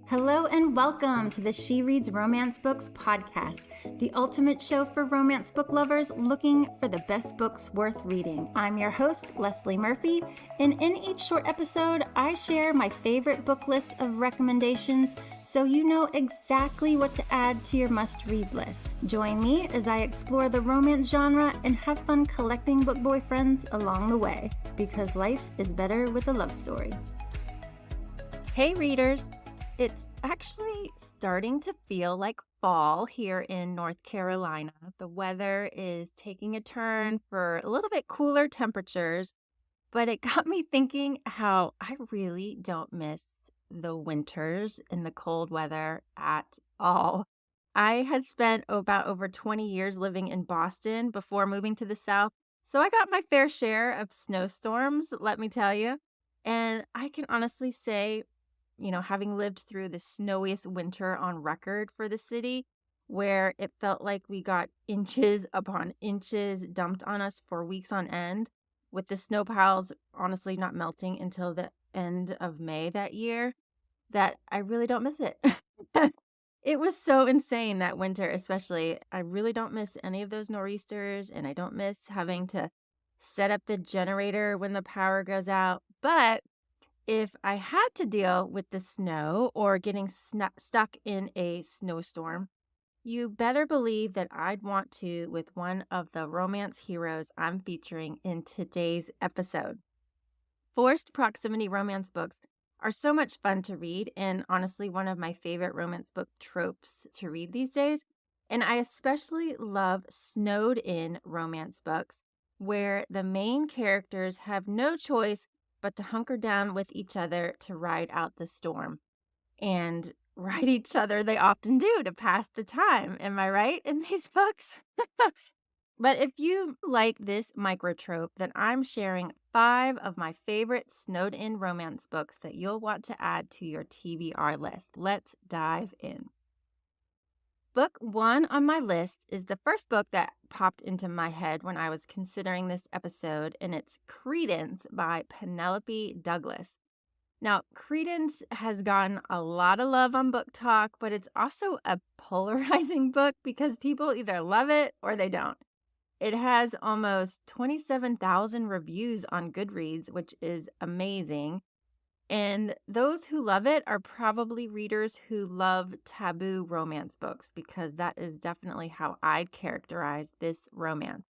Hello and welcome to the She Reads Romance Books podcast, the ultimate show for romance book lovers looking for the best books worth reading. I'm your host, Leslie Murphy, and in each short episode, I share my favorite book list of recommendations so you know exactly what to add to your must-read list. Join me as I explore the romance genre and have fun collecting book boyfriends along the way, because life is better with a love story. Hey readers! It's actually starting to feel like fall here in North Carolina. The weather is taking a turn for a little bit cooler temperatures, but it got me thinking how I really don't miss the winters and the cold weather at all. I had spent about over 20 years living in Boston before moving to the South, so I got my fair share of snowstorms, let me tell you. And I can honestly say, having lived through the snowiest winter on record for the city, where it felt like we got inches upon inches dumped on us for weeks on end, with the snow piles honestly not melting until the end of May that year, that I really don't miss it. It was so insane that winter, especially. I really don't miss any of those nor'easters, and I don't miss having to set up the generator when the power goes out. But if I had to deal with the snow or getting stuck in a snowstorm, you better believe that I'd want to with one of the romance heroes I'm featuring in today's episode. Forced proximity romance books are so much fun to read and honestly one of my favorite romance book tropes to read these days. And I especially love snowed in romance books where the main characters have no choice but to hunker down with each other to ride out the storm. And ride each other they often do to pass the time. Am I right in these books? But if you like this microtrope, then I'm sharing 5 of my favorite snowed-in romance books that you'll want to add to your TBR list. Let's dive in. Book 1 on my list is the first book that popped into my head when I was considering this episode, and it's Credence by Penelope Douglas. Now, Credence has gotten a lot of love on Book Talk, but it's also a polarizing book because people either love it or they don't. It has almost 27,000 reviews on Goodreads, which is amazing. And those who love it are probably readers who love taboo romance books, because that is definitely how I'd characterize this romance.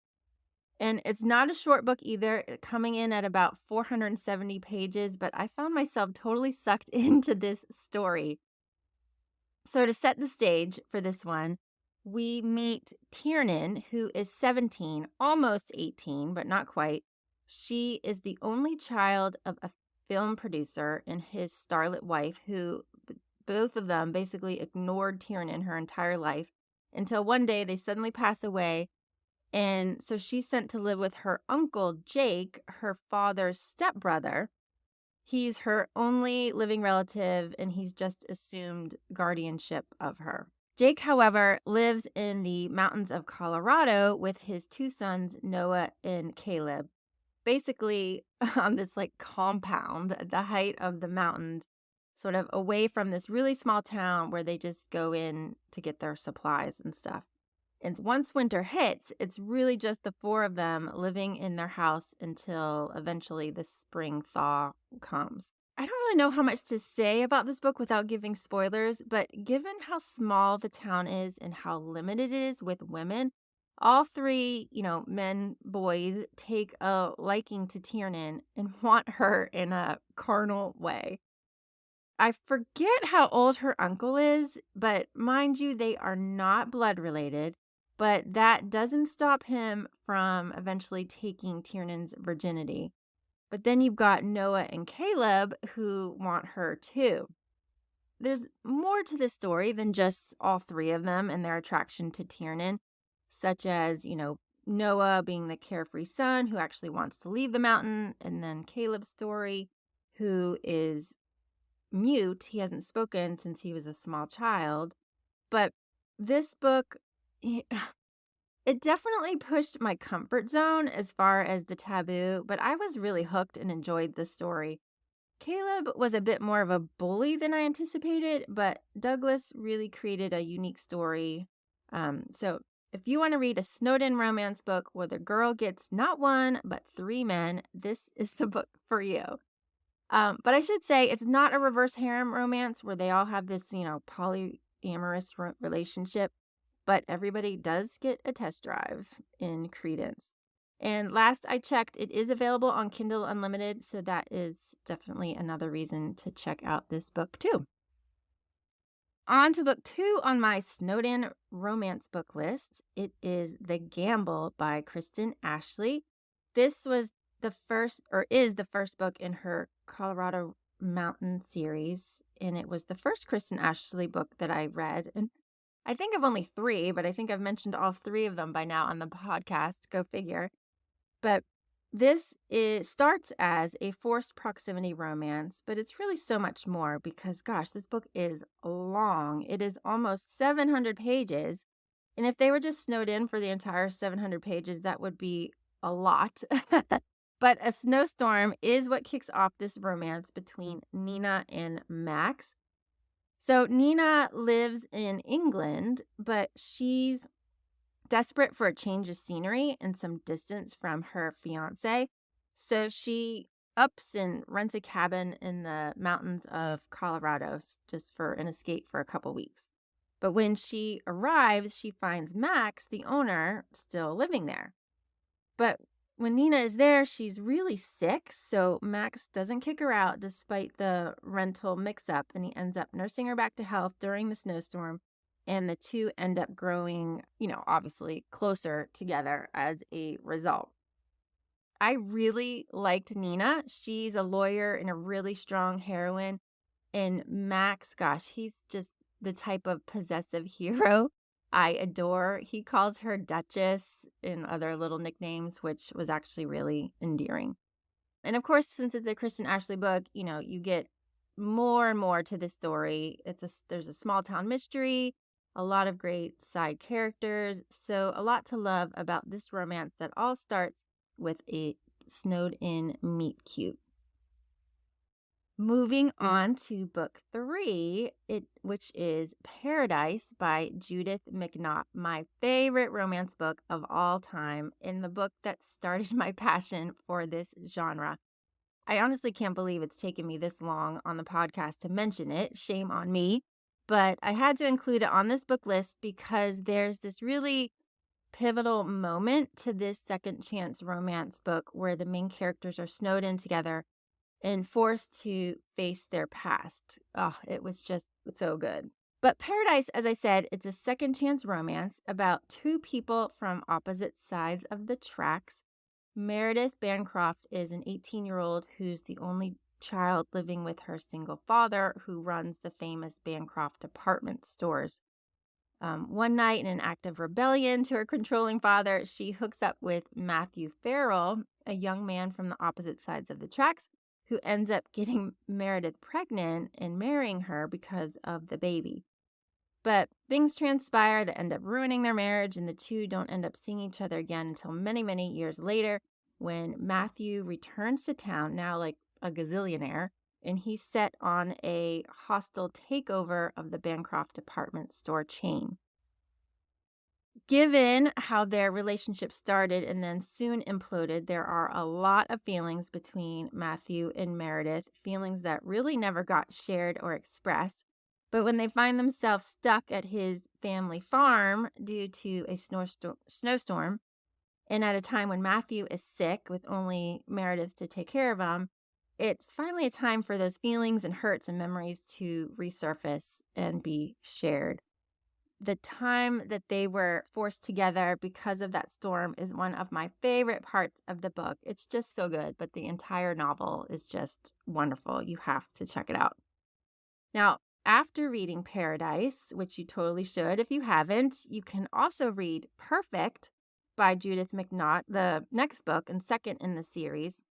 And it's not a short book either, coming in at about 470 pages, but I found myself totally sucked into this story. So to set the stage for this one, we meet Tiernan, who is 17, almost 18, but not quite. She is the only child of a film producer and his starlet wife, who both of them basically ignored Tiernan her entire life until one day they suddenly pass away. And so she's sent to live with her uncle, Jake, her father's stepbrother. He's her only living relative, and he's just assumed guardianship of her. Jake, however, lives in the mountains of Colorado with his 2 sons, Noah and Caleb, basically on this compound at the height of the mountain, sort of away from this really small town where they just go in to get their supplies and stuff. And once winter hits, it's really just the 4 of them living in their house until eventually the spring thaw comes. I don't really know how much to say about this book without giving spoilers, but given how small the town is and how limited it is with women, all 3, men, boys, take a liking to Tiernan and want her in a carnal way. I forget how old her uncle is, but mind you, they are not blood related. But that doesn't stop him from eventually taking Tiernan's virginity. But then you've got Noah and Caleb who want her too. There's more to this story than just all 3 of them and their attraction to Tiernan, such as, Noah being the carefree son who actually wants to leave the mountain, and then Caleb's story, who is mute. He hasn't spoken since he was a small child. But this book, it definitely pushed my comfort zone as far as the taboo, but I was really hooked and enjoyed the story. Caleb was a bit more of a bully than I anticipated, but Douglas really created a unique story. So if you want to read a snowed-in romance book where the girl gets not one, but three men, this is the book for you. But I should say it's not a reverse harem romance where they all have this, polyamorous relationship, but everybody does get a test drive in Credence. And last I checked, it is available on Kindle Unlimited, so that is definitely another reason to check out this book too. On to book 2 on my snowed-in romance book list. It is The Gamble by Kristen Ashley. This was is the first book in her Colorado Mountain series, and it was the first Kristen Ashley book that I read. And I think of only 3, but I think I've mentioned all 3 of them by now on the podcast. Go figure. But starts as a forced proximity romance, but it's really so much more because, gosh, this book is long. It is almost 700 pages. And if they were just snowed in for the entire 700 pages, that would be a lot. But a snowstorm is what kicks off this romance between Nina and Max. So Nina lives in England, but she's desperate for a change of scenery and some distance from her fiance. So she ups and rents a cabin in the mountains of Colorado just for an escape for a couple weeks. But when she arrives, she finds Max, the owner, still living there. But when Nina is there, she's really sick, so Max doesn't kick her out despite the rental mix-up, and he ends up nursing her back to health during the snowstorm, and the two end up growing, obviously closer together as a result. I really liked Nina. She's a lawyer and a really strong heroine, and Max, gosh, he's just the type of possessive hero I adore. He calls her Duchess and other little nicknames, which was actually really endearing. And of course, since it's a Kristen Ashley book, you get more and more to this story. There's a small town mystery, a lot of great side characters, so a lot to love about this romance that all starts with a snowed in meet cute. Moving on to book 3, which is Paradise by Judith McNaught, my favorite romance book of all time, and the book that started my passion for this genre. I honestly can't believe it's taken me this long on the podcast to mention it. Shame on me. But I had to include it on this book list because there's this really pivotal moment to this second chance romance book where the main characters are snowed in together and forced to face their past. Oh, it was just so good. But Paradise, as I said, it's a second chance romance about 2 people from opposite sides of the tracks. Meredith Bancroft is an 18-year-old who's the only child living with her single father, who runs the famous Bancroft department stores. One night, in an act of rebellion to her controlling father, she hooks up with Matthew Farrell, a young man from the opposite sides of the tracks, who ends up getting Meredith pregnant and marrying her because of the baby. But things transpire that end up ruining their marriage, and the two don't end up seeing each other again until many, many years later when Matthew returns to town, now like a gazillionaire, and he's set on a hostile takeover of the Bancroft department store chain. Given how their relationship started and then soon imploded, there are a lot of feelings between Matthew and Meredith, feelings that really never got shared or expressed. But when they find themselves stuck at his family farm due to a snowstorm, and at a time when Matthew is sick with only Meredith to take care of him, it's finally a time for those feelings and hurts and memories to resurface and be shared. The time that they were forced together because of that storm is one of my favorite parts of the book. It's just so good, but the entire novel is just wonderful. You have to check it out. Now, after reading Paradise, which you totally should if you haven't, you can also read Perfect by Judith McNaught, the next book and second in the series.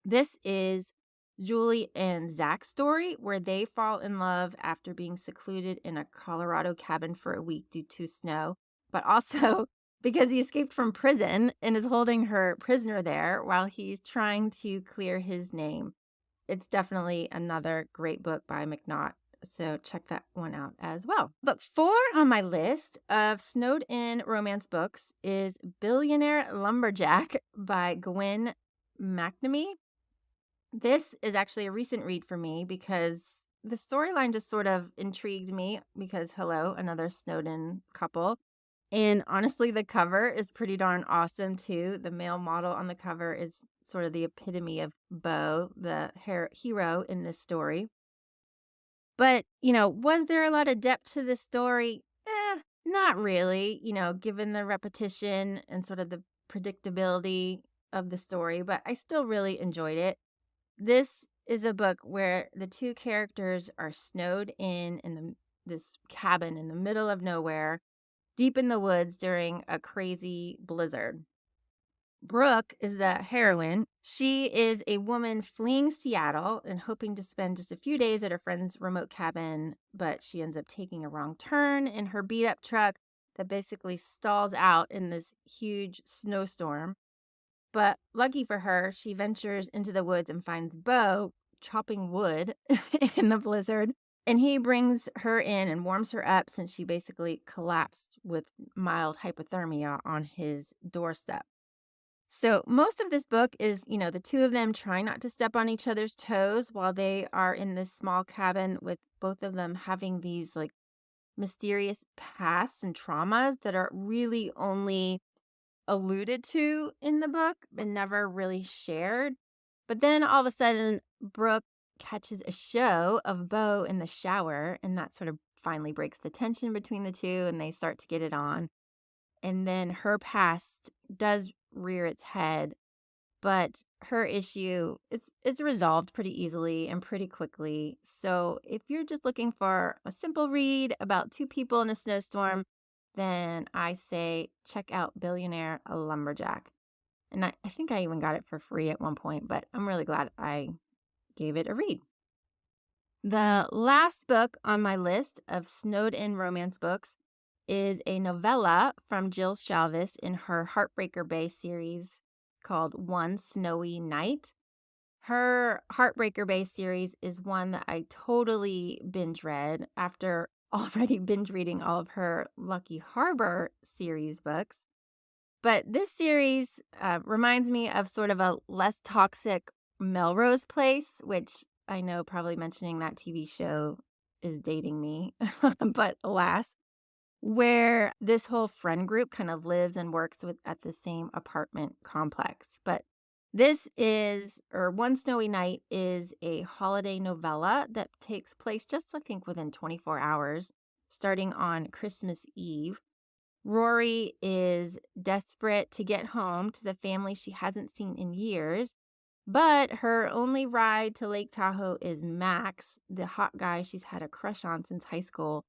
This is Julie and Zach's story, where they fall in love after being secluded in a Colorado cabin for a week due to snow, but also because he escaped from prison and is holding her prisoner there while he's trying to clear his name. it's definitely another great book by McNaught. So check that one out as well. Book 4 on my list of snowed-in romance books is Billionaire Lumberjack by Gwen McNamee. This is actually a recent read for me because the storyline just sort of intrigued me because, hello, another snowed-in couple. And honestly, the cover is pretty darn awesome too. The male model on the cover is sort of the epitome of Beau, the hero in this story. But, was there a lot of depth to this story? Not really, given the repetition and sort of the predictability of the story, but I still really enjoyed it. This is a book where the two characters are snowed in this cabin in the middle of nowhere, deep in the woods during a crazy blizzard. Brooke is the heroine. She is a woman fleeing Seattle and hoping to spend just a few days at her friend's remote cabin, but she ends up taking a wrong turn in her beat-up truck that basically stalls out in this huge snowstorm. But lucky for her, she ventures into the woods and finds Beau chopping wood in the blizzard. And he brings her in and warms her up since she basically collapsed with mild hypothermia on his doorstep. So most of this book is, the two of them trying not to step on each other's toes while they are in this small cabin, with both of them having these like mysterious pasts and traumas that are really only alluded to in the book and never really shared. But then all of a sudden, Brooke catches a show of Beau in the shower, and that sort of finally breaks the tension between the two, and they start to get it on. And then her past does rear its head, but her issue it's resolved pretty easily and pretty quickly. So if you're just looking for a simple read about two people in a snowstorm, then I say check out Billionaire Lumberjack. And I think I even got it for free at one point, but I'm really glad I gave it a read. The last book on my list of snowed-in romance books is a novella from Jill Shalvis in her Heartbreaker Bay series called One Snowy Night. Her Heartbreaker Bay series is one that I totally binge read after already binge reading all of her Lucky Harbor series books. But this series reminds me of sort of a less toxic Melrose Place, which I know probably mentioning that TV show is dating me, but alas, where this whole friend group kind of lives and works at the same apartment complex. But One Snowy Night is a holiday novella that takes place just, I think, within 24 hours, starting on Christmas Eve. Rory is desperate to get home to the family she hasn't seen in years, but her only ride to Lake Tahoe is Max, the hot guy she's had a crush on since high school,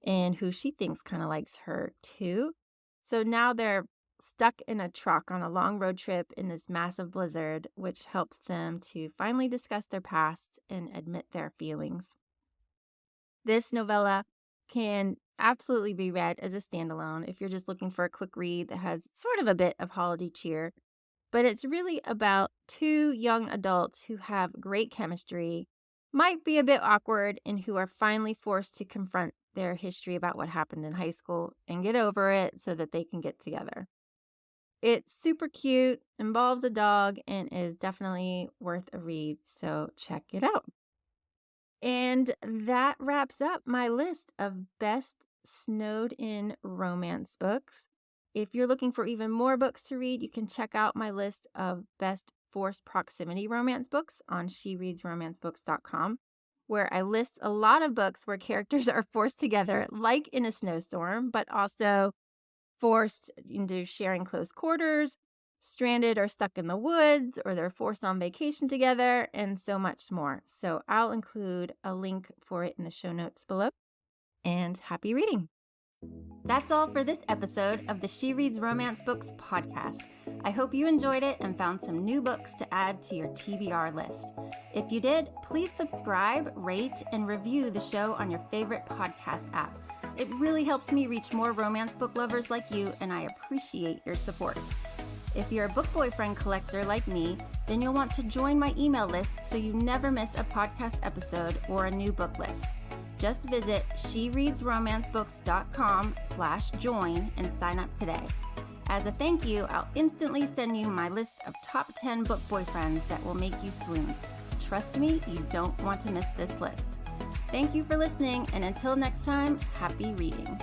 and who she thinks kind of likes her too. So now they're stuck in a truck on a long road trip in this massive blizzard, which helps them to finally discuss their past and admit their feelings. This novella can absolutely be read as a standalone if you're just looking for a quick read that has sort of a bit of holiday cheer. But it's really about two young adults who have great chemistry, might be a bit awkward, and who are finally forced to confront their history about what happened in high school and get over it so that they can get together. It's super cute, involves a dog, and is definitely worth a read, so check it out. And that wraps up my list of best snowed-in romance books. If you're looking for even more books to read, you can check out my list of best forced proximity romance books on shereadsromancebooks.com, where I list a lot of books where characters are forced together, like in a snowstorm, but also forced into sharing close quarters, stranded or stuck in the woods, or they're forced on vacation together, and so much more. So I'll include a link for it in the show notes below. And happy reading. That's all for this episode of the She Reads Romance Books podcast. I hope you enjoyed it and found some new books to add to your TBR list. If you did, please subscribe, rate, and review the show on your favorite podcast app. It really helps me reach more romance book lovers like you, and I appreciate your support. If you're a book boyfriend collector like me, then you'll want to join my email list so you never miss a podcast episode or a new book list. Just visit shereadsromancebooks.com/join and sign up today. As a thank you, I'll instantly send you my list of top 10 book boyfriends that will make you swoon. Trust me, you don't want to miss this list. Thank you for listening, and until next time, happy reading.